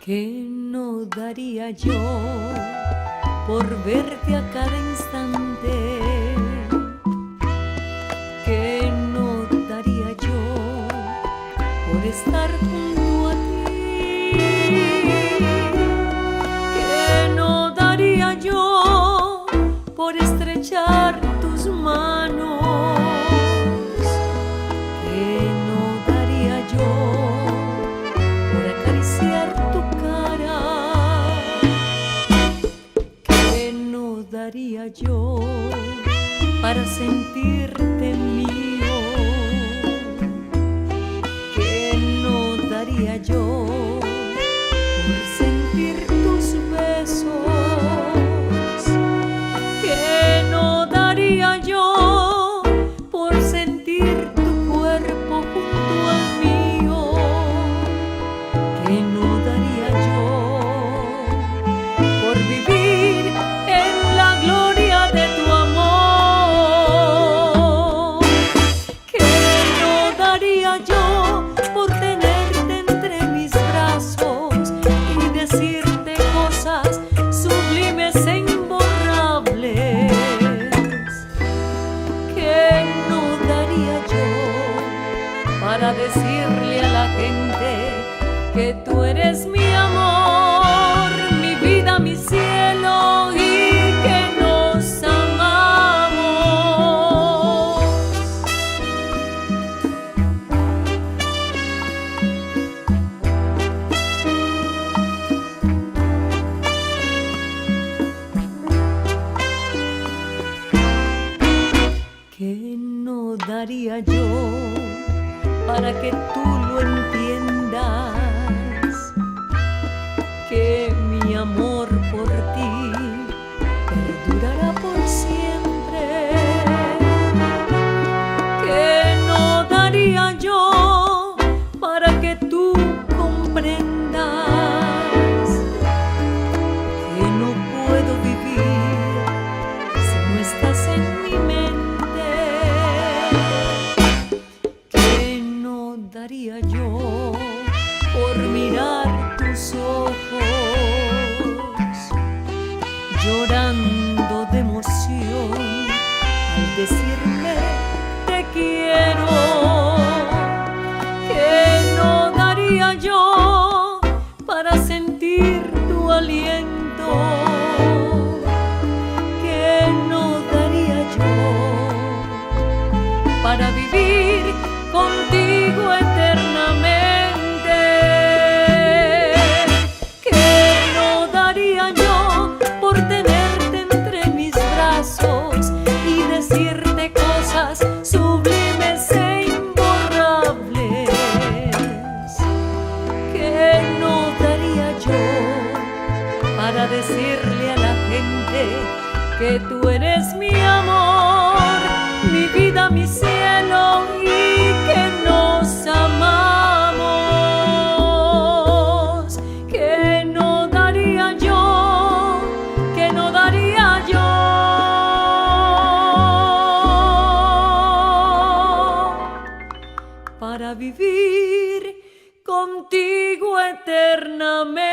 ¿Qué no daría yo por verte a cada instante? ¿Qué no daría yo por estar junto a ti? ¿Qué no daría yo por estrechar tus manos? ¿Qué no daría yo por acariciar tu cara? ¿Qué no daría yo para sentirte mío? ¿Qué no daría yo por sentir tus besos? ¿Qué no daría yo por sentir tu cuerpo junto al mío? ¿Qué no daría yo por vivir en la gloria de tu amor? ¿Qué no daría yo por tenerte entre mis brazos y decirte cosas sublimes e imborrables? ¿Qué no daría yo para decirle a la gente que tú eres mi amor, mi vida, mi cielo, y que nos amamos? ¿Qué no daría yo para que tú lo entiendas? Que mi amor por ti perdurará por siempre. ¿Qué no daría yo para que tú comprendas que no puedo vivir si no estás en mi mente? ¿Qué no daría yo por mirar tus ojos llorando de emoción al decirme te quiero? ¿Qué no daría yo para sentir tu aliento? ¿Qué no daría yo para vivir contigo eternamente? ¿Qué no daría yo por tenerte entre mis brazos y decirte cosas sublimes e imborrables? ¿Qué no daría yo para decirle a la gente que tú eres mi amor, mi vida, mi cielo, y que nos amamos? ¿Qué no daría yo? ¿Qué no daría yo para vivir contigo eternamente?